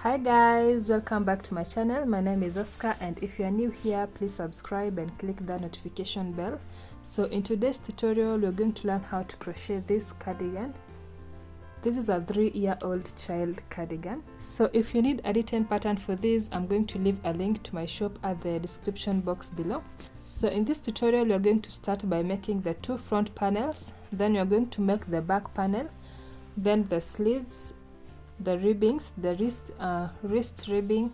Hi guys, welcome back to my channel. My name is Oscar, and if you are new here, please subscribe and click the notification bell. So in today's tutorial, we're going to learn how to crochet this cardigan. This is a 3-year-old child cardigan. So if you need a written pattern for this, I'm going to leave a link to my shop at the description box below. So in this tutorial, we're going to start by making the two front panels, then we're going to make the back panel, then the sleeves, the ribbings, the wrist ribbing,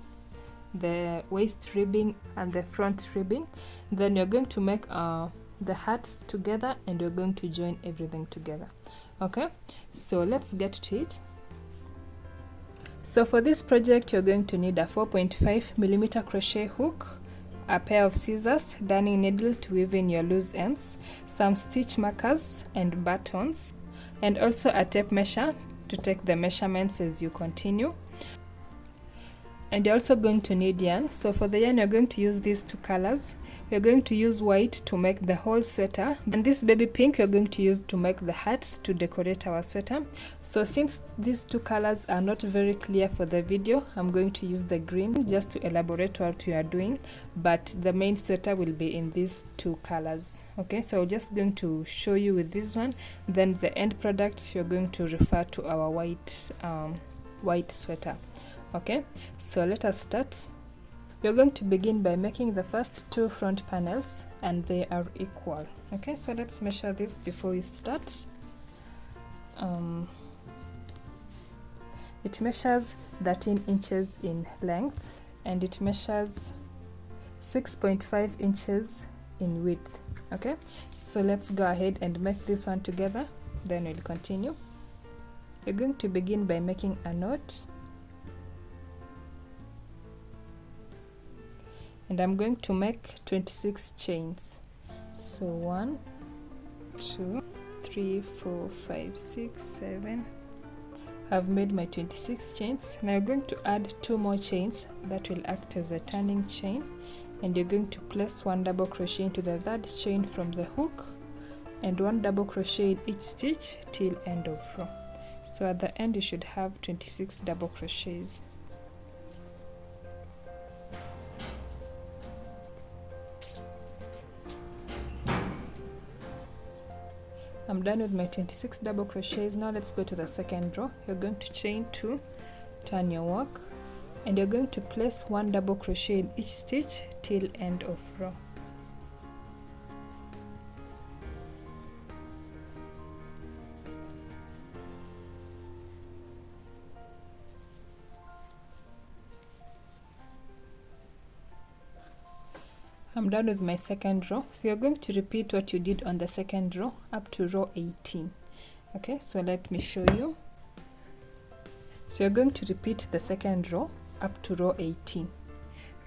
the waist ribbing, and the front ribbing. Then you're going to make the hearts together, and you're going to join everything together. Okay, so let's get to it. So for this project, you're going to need a 4.5mm crochet hook, a pair of scissors, darning needle to weave in your loose ends, some stitch markers and buttons, and also a tape measure to take the measurements as you continue. And you're also going to need yarn. So for the yarn, you're going to use these two colors. You're going to use white to make the whole sweater, and this baby pink you're going to use to make the hats to decorate our sweater. So since these two colors are not very clear for the video, I'm going to use the green just to elaborate what you are doing, but the main sweater will be in these two colors. Okay, so I'm just going to show you with this one, then the end product you're going to refer to our white sweater. Okay, so let us start. We're going to begin by making the first two front panels, and they are equal. Okay, so let's measure this before we start. It measures 13 inches in length, and it measures 6.5 inches in width. Okay, so let's go ahead and make this one together, then we'll continue. We're going to begin by making a knot, and I'm going to make 26 chains. So 1, 2, 3, 4, 5, 6, 7. I've made my 26 chains. Now you're going to add 2 more chains that will act as a turning chain, and you're going to place 1 double crochet into the third chain from the hook, and 1 double crochet in each stitch till end of row. So at the end you should have 26 double crochets. I'm done with my 26 double crochets. Now let's go to the second row. You're going to chain 2, turn your work, and you're going to place 1 double crochet in each stitch till end of row. I'm done with my second row. So you're going to repeat what you did on the second row up to row 18. Okay, so let me show you. So you're going to repeat the second row up to row 18.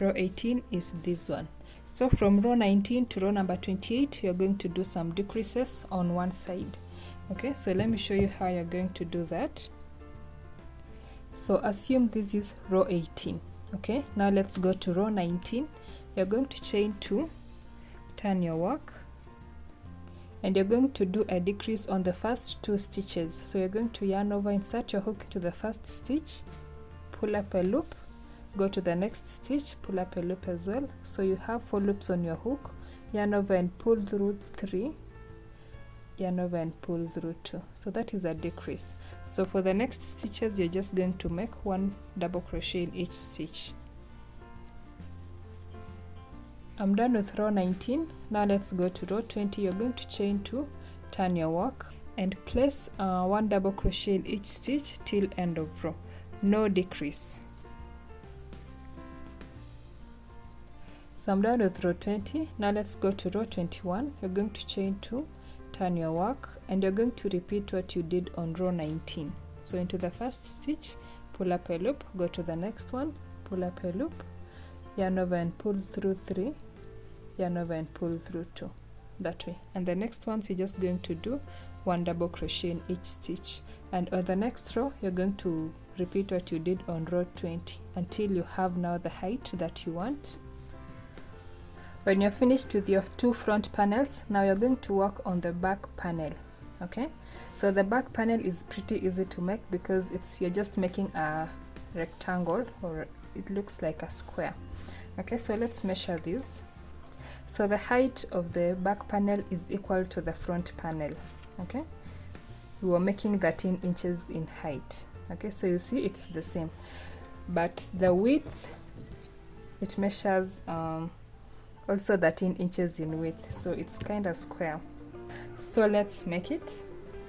Row 18 is this one. So from row 19 to row number 28, you're going to do some decreases on one side. Okay, so let me show you how you're going to do that. So assume this is row 18. Okay, now let's go to row 19. You're going to chain 2, turn your work, and you're going to do a decrease on the first 2 stitches. So you're going to yarn over, insert your hook to the first stitch, pull up a loop, go to the next stitch, pull up a loop as well. So you have 4 loops on your hook, yarn over and pull through 3, yarn over and pull through 2. So that is a decrease. So for the next stitches, you're just going to make 1 double crochet in each stitch. I'm done with row 19. Now let's go to row 20. You're going to chain 2, turn your work, and place 1 double crochet in each stitch till end of row. No decrease. So I'm done with row 20. Now let's go to row 21. You're going to chain 2, turn your work, and you're going to repeat what you did on row 19. So into the first stitch, pull up a loop, go to the next one, pull up a loop, yarn over and pull through 3, yarn over and pull through 2, that way. And the next ones you're just going to do 1 double crochet in each stitch, and on the next row you're going to repeat what you did on row 20 until you have now the height that you want. When you're finished with your 2 front panels, now you're going to work on the back panel. Okay, so the back panel is pretty easy to make because you're just making a rectangle, or it looks like a square. Okay, so let's measure this. So the height of the back panel is equal to the front panel. Okay, we were making 13 inches in height. Okay, so you see it's the same, but the width, it measures also 13 inches in width, so it's kind of square. So let's make it,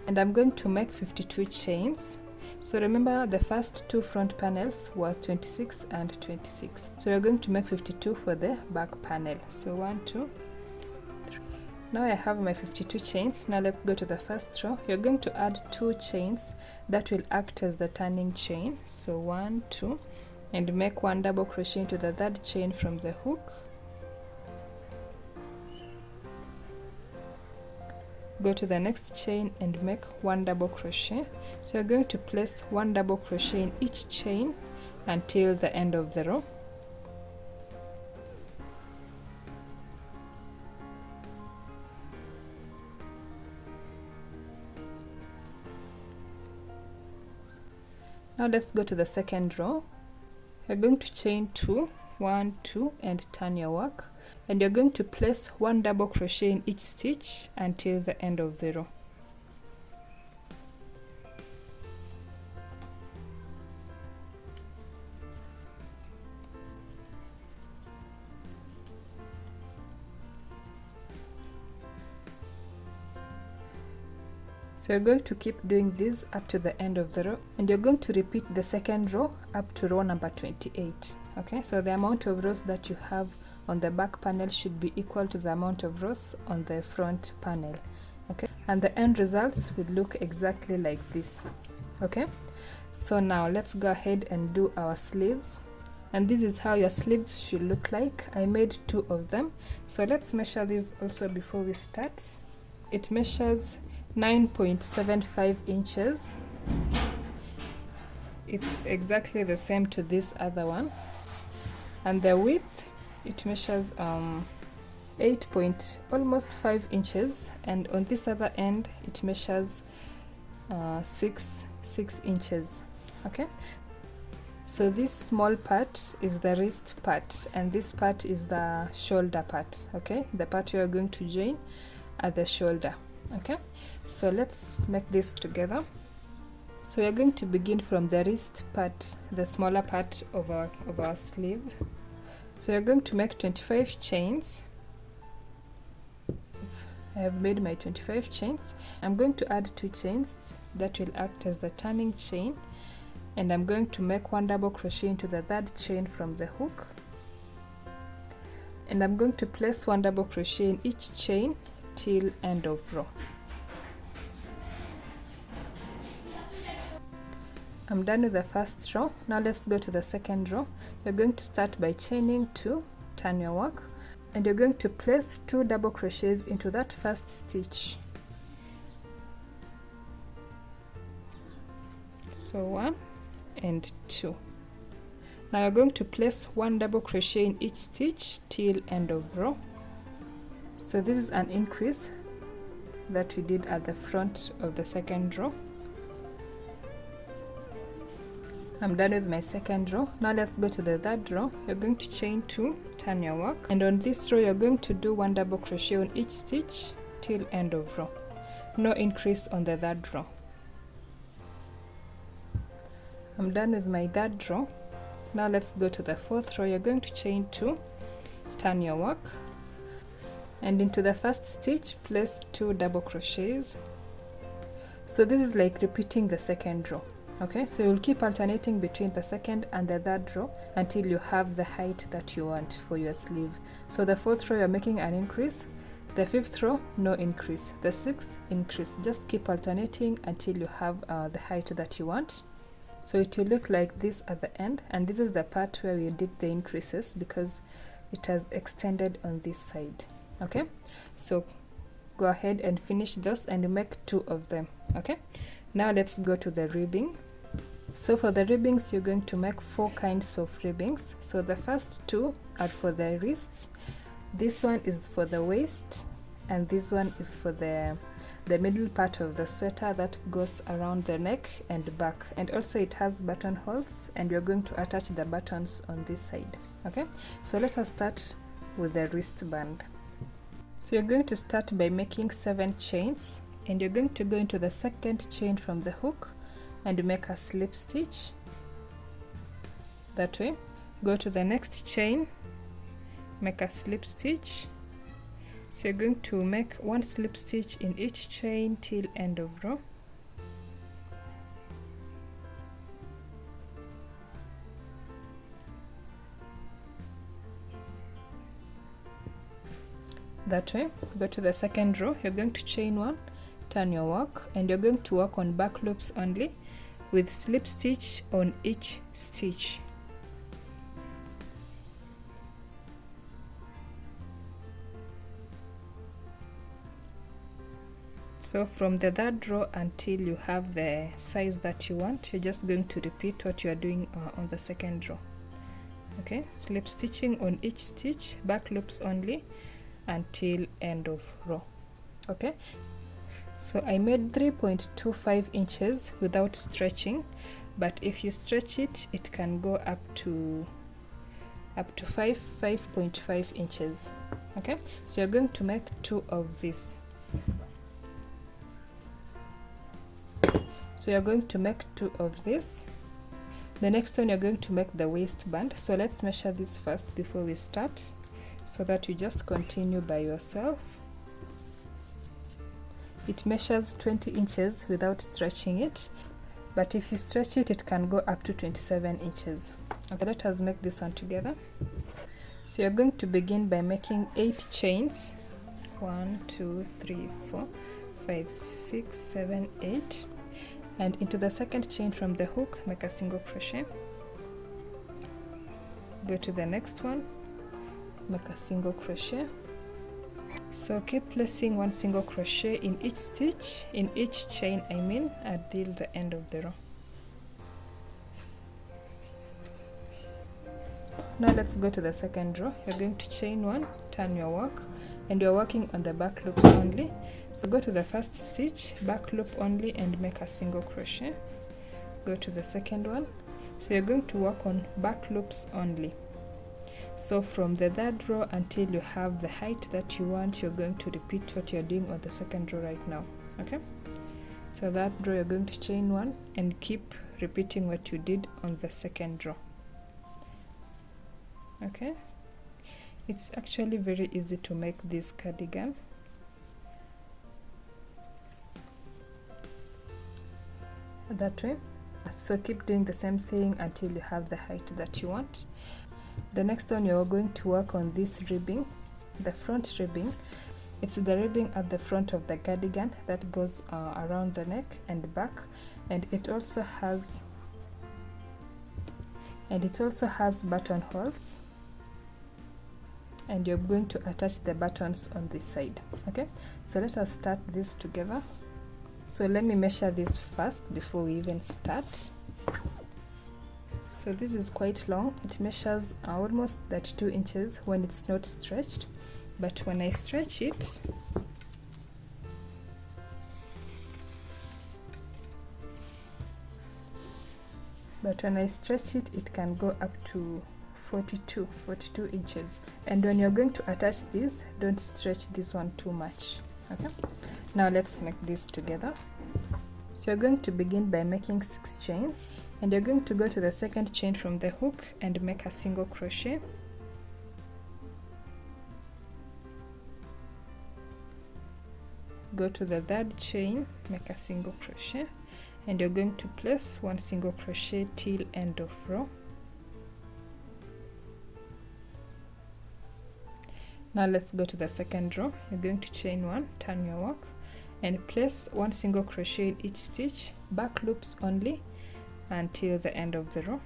and I'm going to make 52 chains. So remember, the first two front panels were 26 and 26, so we're going to make 52 for the back panel. So 1, 2, 3. Now I have my 52 chains. Now let's go to the first row. You're going to add 2 chains that will act as the turning chain. So 1, 2, and make 1 double crochet into the third chain from the hook. Go to the next chain and make 1 double crochet. So you're going to place 1 double crochet in each chain until the end of the row. Now let's go to the second row. You're going to chain 2, 1, 2, and turn your work, and you're going to place 1 double crochet in each stitch until the end of the row. So you're going to keep doing this up to the end of the row, and you're going to repeat the second row up to row number 28. Okay, so the amount of rows that you have on the back panel should be equal to the amount of rows on the front panel. Okay, and the end results will look exactly like this. Okay, so now let's go ahead and do our sleeves, and this is how your sleeves should look like. I made 2 of them, so let's measure this also before we start. It measures 9.75 inches. It's exactly the same to this other one, and the width, it measures almost 5 inches, and on this other end it measures 6 inches. Okay, so this small part is the wrist part, and this part is the shoulder part. Okay, the part we are going to join at the shoulder. Okay, so let's make this together. So we're going to begin from the wrist part, the smaller part of our sleeve. So you're going to make 25 chains. I have made my 25 chains. I'm going to add 2 chains that will act as the turning chain, and I'm going to make 1 double crochet into the third chain from the hook, and I'm going to place 1 double crochet in each chain till end of row. I'm done with the first row. Now let's go to the second row. You're going to start by chaining 2, turn your work, and you're going to place 2 double crochets into that first stitch. So 1 and 2. Now you're going to place 1 double crochet in each stitch till end of row. So this is an increase that we did at the front of the second row. I'm done with my second row. Now let's go to the third row. You're going to chain 2, turn your work, and on this row you're going to do 1 double crochet on each stitch till end of row. No increase on the third row. I'm done with my third row. Now let's go to the fourth row. You're going to chain 2, turn your work, and into the first stitch place 2 double crochets. So this is like repeating the second row. Okay, so you'll keep alternating between the second and the third row until you have the height that you want for your sleeve. So the fourth row you're making an increase, the fifth row no increase, the sixth increase. Just keep alternating until you have the height that you want. So it will look like this at the end, and this is the part where we did the increases because it has extended on this side. Okay, so go ahead and finish those and make 2 of them. Okay, now let's go to the ribbing. So for the ribbings you're going to make 4 kinds of ribbings. So the first 2 are for the wrists, this one is for the waist, and this one is for the the middle part of the sweater that goes around the neck and back, and also it has buttonholes, and you're going to attach the buttons on this side. Okay, so let us start with the wristband. So you're going to start by making 7 chains, and you're going to go into the second chain from the hook and make a slip stitch that way. Go to the next chain, make a slip stitch. So you're going to make 1 slip stitch in each chain till end of row. That way. Go to the second row, you're going to chain 1, turn your work, and you're going to work on back loops only with slip stitch on each stitch. So from the 3rd row until you have the size that you want, you're just going to repeat what you are doing on the 2nd row. Okay, slip stitching on each stitch, back loops only until end of row. Okay, so I made 3.25 inches without stretching, but if you stretch it, it can go up to 5.5 inches. Okay, so you're going to make 2 of these. So you're going to make 2 of this. The next one you're going to make the waistband. So let's measure this first before we start, so that you just continue by yourself. It measures 20 inches without stretching it, but if you stretch it, it can go up to 27 inches. Okay, let us make this one together. So you're going to begin by making 8 chains. 1, 2, 3, 4, 5, 6, 7, 8. And into the 2nd chain from the hook, make a single crochet. Go to the next one, make a single crochet. So keep placing 1 single crochet in each stitch, in each chain until the end of the row. Now let's go to the 2nd row. You're going to chain 1, turn your work, and you're working on the back loops only. So go to the 1st stitch, back loop only, and make a single crochet. Go to the 2nd one. So you're going to work on back loops only. So from the 3rd row until you have the height that you want, you're going to repeat what you're doing on the 2nd row right now. Okay, so that row you're going to chain 1 and keep repeating what you did on the 2nd row. Okay, it's actually very easy to make this cardigan. That way. So keep doing the same thing until you have the height that you want. The next one, you're going to work on this ribbing, the front ribbing. It's the ribbing at the front of the cardigan that goes around the neck and back, and it also has buttonholes, and you're going to attach the buttons on this side. Okay, so let us start this together. So let me measure this first before we even start. So this is quite long. It measures almost 32 inches when it's not stretched, but when I stretch it, it can go up to 42 inches. And when you're going to attach this, don't stretch this one too much. Okay, now let's make this together. So you're going to begin by making 6 chains, and you're going to go to the 2nd chain from the hook and make a single crochet. Go to the 3rd chain, make a single crochet, and you're going to place 1 single crochet till end of row. Now let's go to the 2nd row. You're going to chain 1, turn your work, and place 1 single crochet in each stitch, back loops only until the end of the row.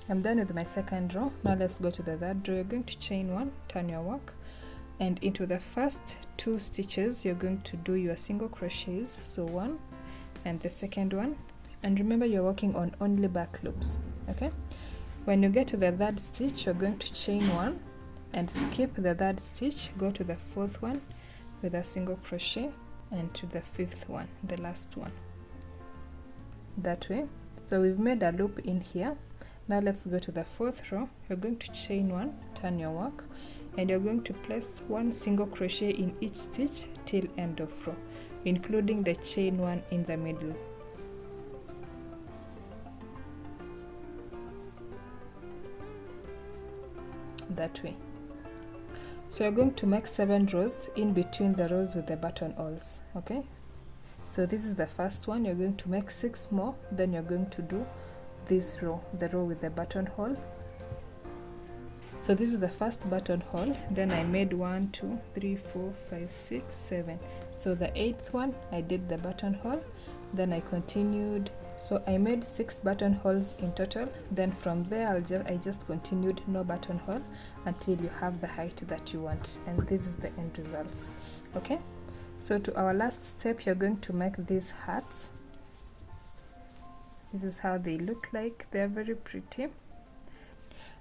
I'm done with my 2nd row. Now let's go to the 3rd row. You're going to chain 1, turn your work, and into the first 2 stitches you're going to do your single crochets, so 1 and the 2nd one, and remember you're working on only back loops. Okay, when you get to the 3rd stitch, you're going to chain 1 and skip the 3rd stitch, go to the 4th one with a single crochet, and to the 5th one, the last one, that way. So we've made a loop in here. Now let's go to the 4th row. You're going to chain 1, turn your work, and you're going to place 1 single crochet in each stitch till end of row, including the chain 1 in the middle. That way. So you're going to make 7 rows in between the rows with the buttonholes. Okay, so this is the first one. You're going to make 6 more, then you're going to do this row, the row with the buttonhole. So this is the first buttonhole, then I made 1 2 3 4 5 6 7. So the 8th one I did the buttonhole, then I continued. So I made 6 buttonholes in total. Then from there I just continued no buttonhole until you have the height that you want, and this is the end results. Okay, so to our last step, you're going to make these hearts. This is how they look like. They're very pretty.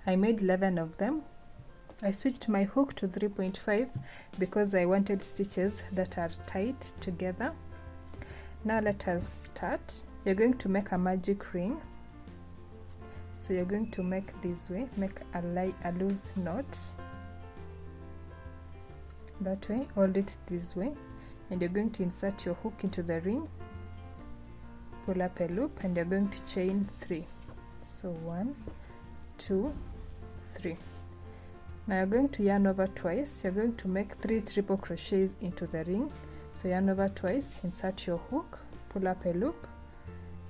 I made 11 of them. I switched my hook to 3.5 because I wanted stitches that are tight together. Now let us start. You're going to make a magic ring. So you're going to make this way, make a loose knot, that way, hold it this way, and you're going to insert your hook into the ring, pull up a loop, and you're going to chain 3. So 1 2 3. Now you're going to yarn over twice. You're going to make 3 triple crochets into the ring. So yarn over twice, insert your hook, pull up a loop.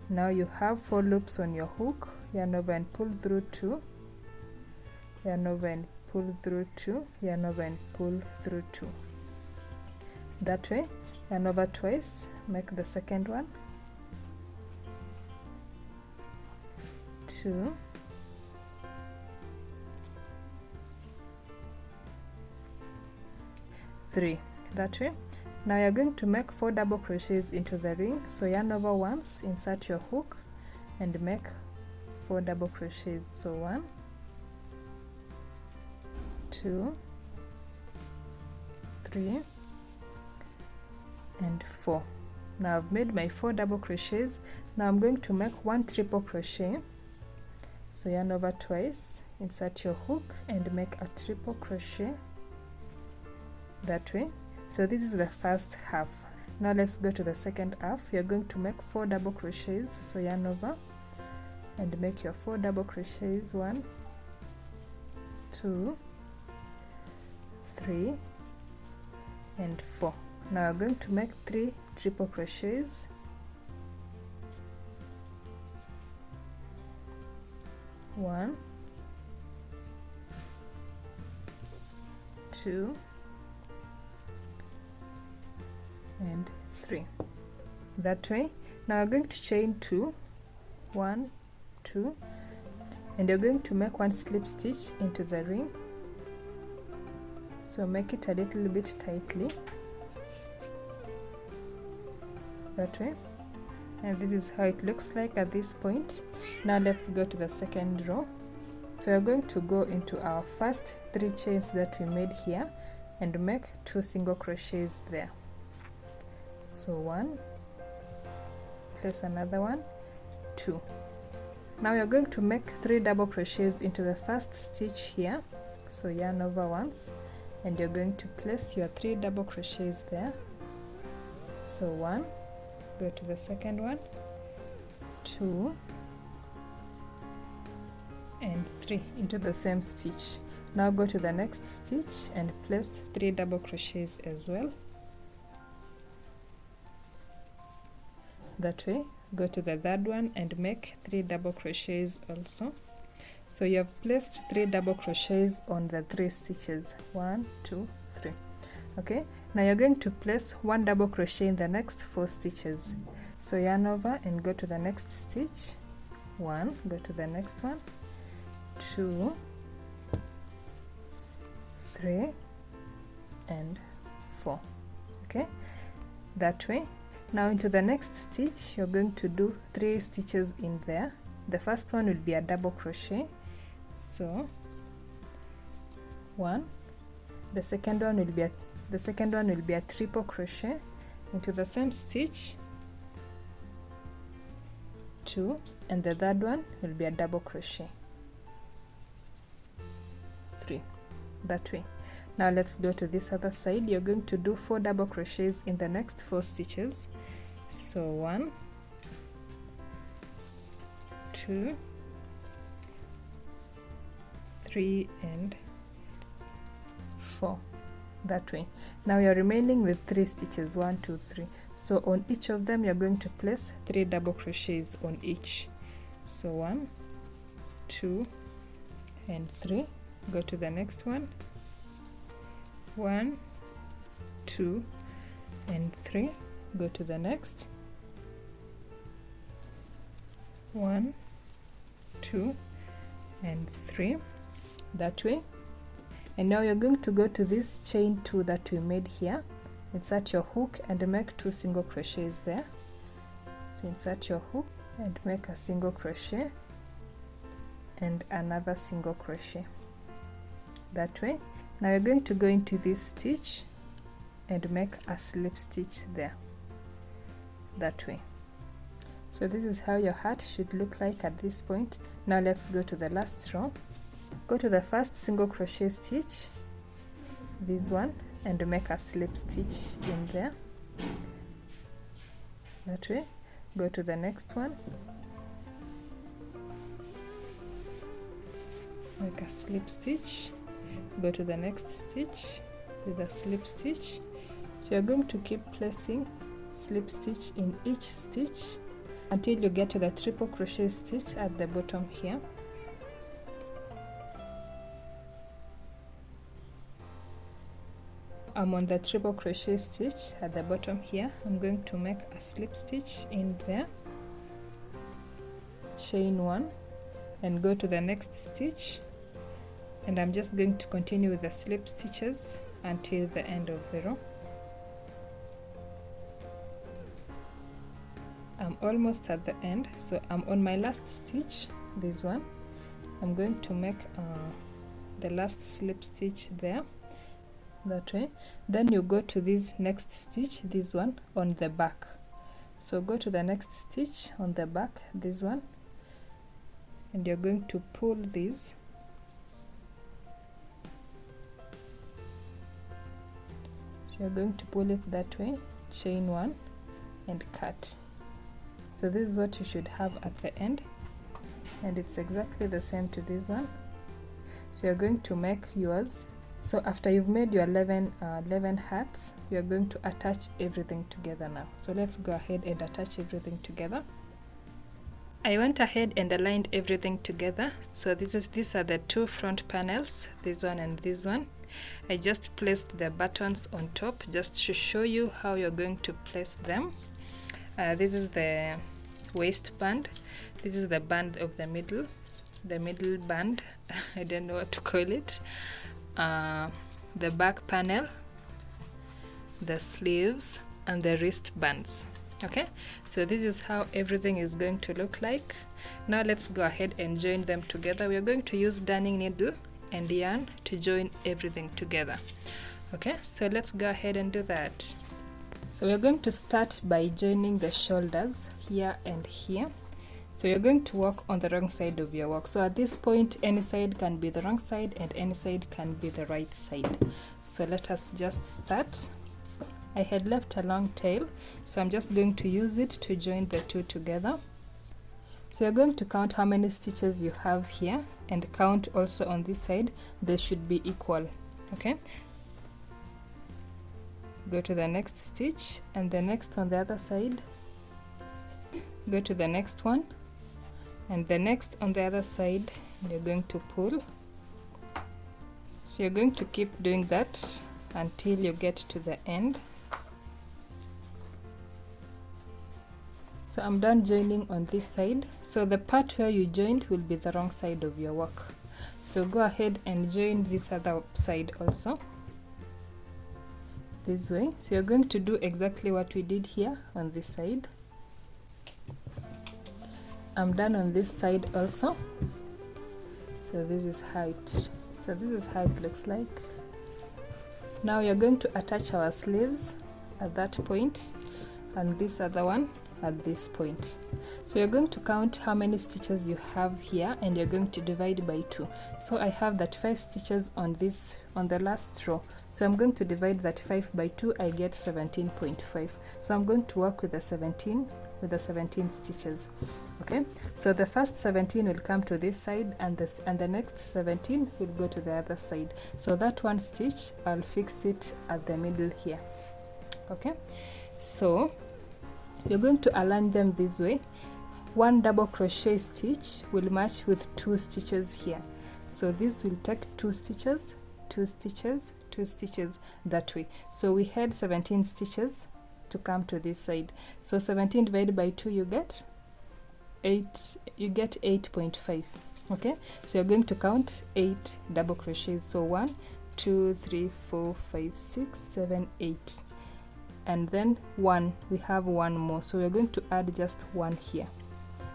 Now you have 4 loops on your hook. Yarn over and pull through 2, yarn over and pull through 2, yarn over and pull through 2. That way, yarn over twice, make the second one, 2, 3. That way. Now you're going to make 4 double crochets into the ring. So yarn over once, insert your hook, and make 4 double crochets. So 1 2 3 and 4. Now I've made my 4 double crochets. Now I'm going to make 1 triple crochet. So yarn over twice, insert your hook, and make a triple crochet, that way. So this is the first half. Now let's go to the second half. You're going to make 4 double crochets. So yarn over and make your 4 double crochets. 1 2 3 and 4. Now I'm going to make 3 triple crochets. 1 2 and 3, that way. Now I'm going to chain 2, 1 2, and you're going to make 1 slip stitch into the ring. So make it a little bit tightly, that way, and this is how it looks like at this point. Now let's go to the second row. So we're going to go into our first 3 chains that we made here and make 2 single crochets there. So 1, place another one, 2. Now you're going to make 3 double crochets into the first stitch here. So yarn over once, and you're going to place your 3 double crochets there. So 1, go to the second one, 2 and 3 into the same stitch. Now go to the next stitch and place 3 double crochets as well. That way, go to the third one and make 3 double crochets also. So you have placed 3 double crochets on the 3 stitches, 1 2 3. Okay, now you're going to place 1 double crochet in the next 4 stitches. So yarn over and go to the next stitch, 1, go to the next one, 2 3 and 4. Okay, that way. Now into the next stitch, you're going to do 3 stitches in there. The first one will be a double crochet, so 1. The second one will be a triple crochet, into the same stitch, 2, and the third one will be a double crochet, 3, that way. Now let's go to this other side. You're going to do 4 double crochets in the next 4 stitches. So 1, 2, 3 and 4, that way. Now you're remaining with 3 stitches, 1, 2, 3. So on each of them you're going to place 3 double crochets on each. So 1, 2 and 3. Go to the next one, 1, 2 and 3. Go to the next, 1, 2 and 3, that way. And now you're going to go to this chain 2 that we made here, insert your hook and make 2 single crochets there. So insert your hook and make a single crochet and another single crochet, that way. Now you're going to go into this stitch and make a slip stitch there, that way. So this is how your heart should look like at this point. Now let's go to the last row. Go to the first single crochet stitch, this one, and make a slip stitch in there, that way. Go to the next one, make a slip stitch. Go to the next stitch with a slip stitch. So you're going to keep placing slip stitch in each stitch until you get to the triple crochet stitch at the bottom here. I'm on the triple crochet stitch at the bottom here. I'm going to make a slip stitch in there, chain 1 and go to the next stitch, and I'm just going to continue with the slip stitches until the end of the row. I'm almost at the end, so I'm on my last stitch, this one. I'm going to make the last slip stitch there, that way. Then you go to this next stitch, this one, on the back. So go to the next stitch on the back, this one, and you're going to pull this. So you're going to pull it that way, chain 1 and cut. So this is what you should have at the end, and it's exactly the same to this one. So you're going to make yours. So after you've made your 11 hearts, you're going to attach everything together now. So let's go ahead and attach everything together. I went ahead and aligned everything together. So these are the 2 front panels, this one and this one. I just placed the buttons on top just to show you how you're going to place them. This is the waistband. This is the band of the middle band. I don't know what to call it. The back panel, the sleeves, and the wristbands. Okay, so this is how everything is going to look like. Now let's go ahead and join them together. We are going to use darning needle and yarn to join everything together. Okay, so let's go ahead and do that. So we're going to start by joining the shoulders here and here. So you're going to work on the wrong side of your work. So at this point, any side can be the wrong side and any side can be the right side. So let us just start. I had left a long tail, so I'm just going to use it to join the 2 together. So you're going to count how many stitches you have here and count also on this side. They should be equal. Okay, go to the next stitch and the next on the other side. Go to the next one and the next on the other side. You're going to pull. So you're going to keep doing that until you get to the end. So I'm done joining on this side. So the part where you joined will be the wrong side of your work. So go ahead and join this other side also, this way. So you're going to do exactly what we did here on this side. I'm done on this side also. So this is how it looks like. Now you're going to attach our sleeves at that point. and this other one at this point. So you're going to count how many stitches you have here, and you're going to divide by 2. So I have 35 stitches on this, on the last row, so I'm going to divide that 5 by 2. I get 17.5. So I'm going to work with the 17 stitches. Okay, so the first 17 will come to this side, and the next 17 will go to the other side. So that one stitch, I'll fix it at the middle here. Okay, so you're going to align them this way. One double crochet stitch will match with 2 stitches here. So this will take 2 stitches, 2 stitches, 2 stitches that way. So we had 17 stitches to come to this side. So 17 divided by 2, you get 8. You get 8.5. Okay, so you're going to count 8 double crochets. So 1, 2, 3, 4, 5, 6, 7, 8. And then 1, we have 1 more, so we're going to add just 1 here.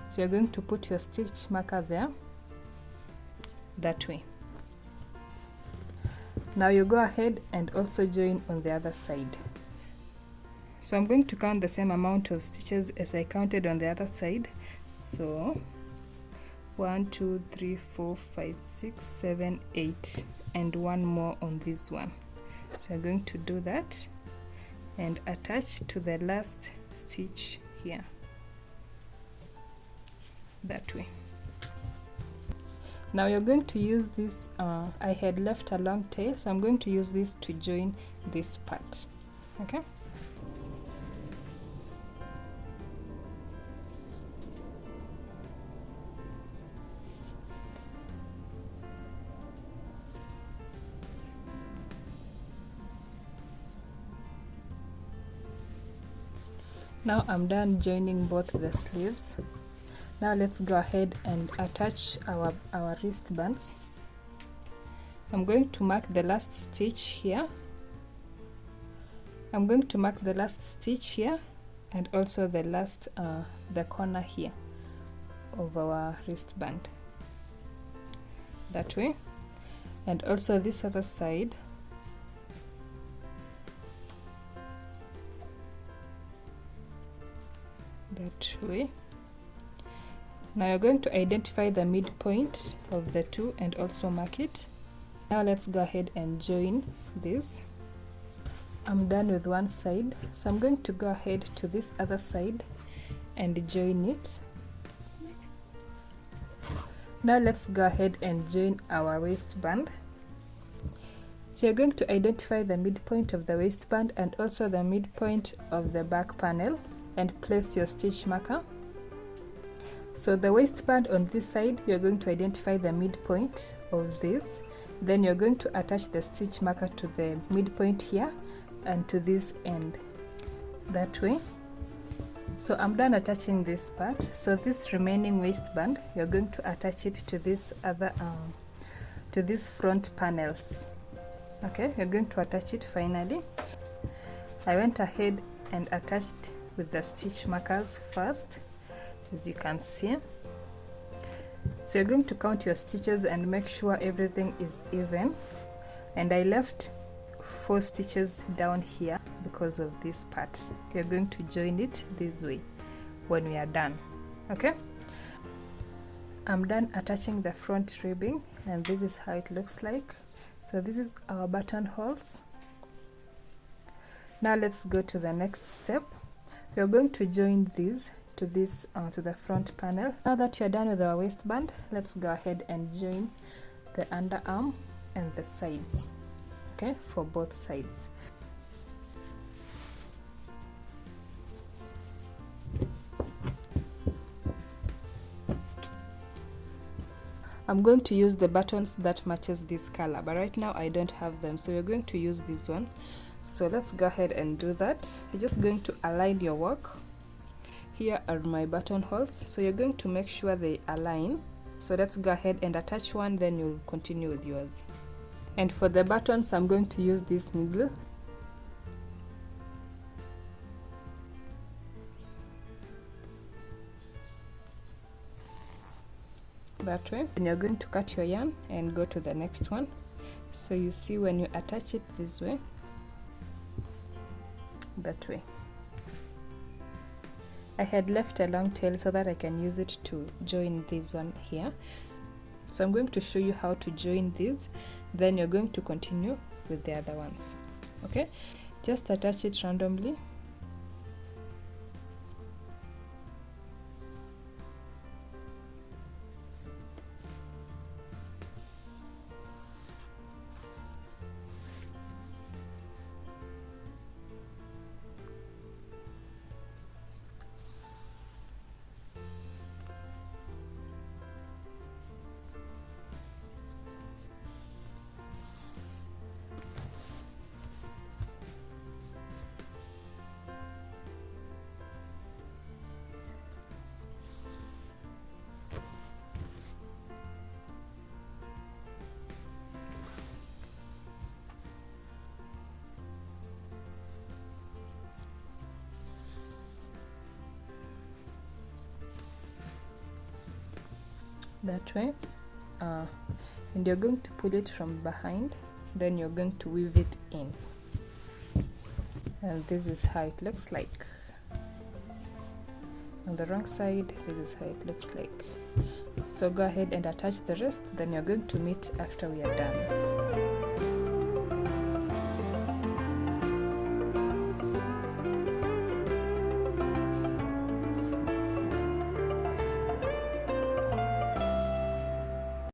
So you're going to put your stitch marker there, that way. Now you go ahead and also join on the other side. So I'm going to count the same amount of stitches as I counted on the other side. So 1, 2, 3, 4, 5, 6, 7, 8, and 1 more on this one. So I'm going to do that and attach to the last stitch here, that way. Now you're going to use this, I had left a long tail, so I'm going to use this to join this part. Okay, now I'm done joining both the sleeves. Now let's go ahead and attach our wristbands. I'm going to mark the last stitch here. I'm going to mark the last stitch here, and also the last the corner here of our wristband, that way, and also this other side. That way. Now you're going to identify the midpoint of the two and also mark it. Now let's go ahead and join this. I'm done with one side, so I'm going to go ahead to this other side and join it. Now let's go ahead and join our waistband. So you're going to identify the midpoint of the waistband and also the midpoint of the back panel and place your stitch marker. So the waistband on this side, you're going to identify the midpoint of this, then you're going to attach the stitch marker to the midpoint here and to this end, that way. So I'm done attaching this part. So this remaining waistband, you're going to attach it to this other to these front panels. Okay, you're going to attach it finally. I went ahead and attached with the stitch markers first, as you can see. So you're going to count your stitches and make sure everything is even, and I left 4 stitches down here because of this part. You're going to join it this way when we are done. Okay, I'm done attaching the front ribbing, and this is how it looks like. So this is our buttonholes. Now let's go to the next step. We're going to join these to this to the front panel. Now that you're done with our waistband, let's go ahead and join the underarm and the sides, okay, for both sides. I'm going to use the buttons that matches this color, but right now I don't have them, so we're going to use this one. So let's go ahead and do that. You're just going to align your work. Here are my buttonholes, so you're going to make sure they align. So let's go ahead and attach one, then you'll continue with yours. And for the buttons, I'm going to use this needle. That way. And you're going to cut your yarn and go to the next one. So you see when you attach it this way, that way. I had left a long tail so that I can use it to join this one here. So I'm going to show you how to join these, then you're going to continue with the other ones. Okay, just attach it randomly. That way, and you're going to pull it from behind, then you're going to weave it in, and this is how it looks like. On the wrong side, this is how it looks like. So go ahead and attach the rest, then you're going to meet after we are done.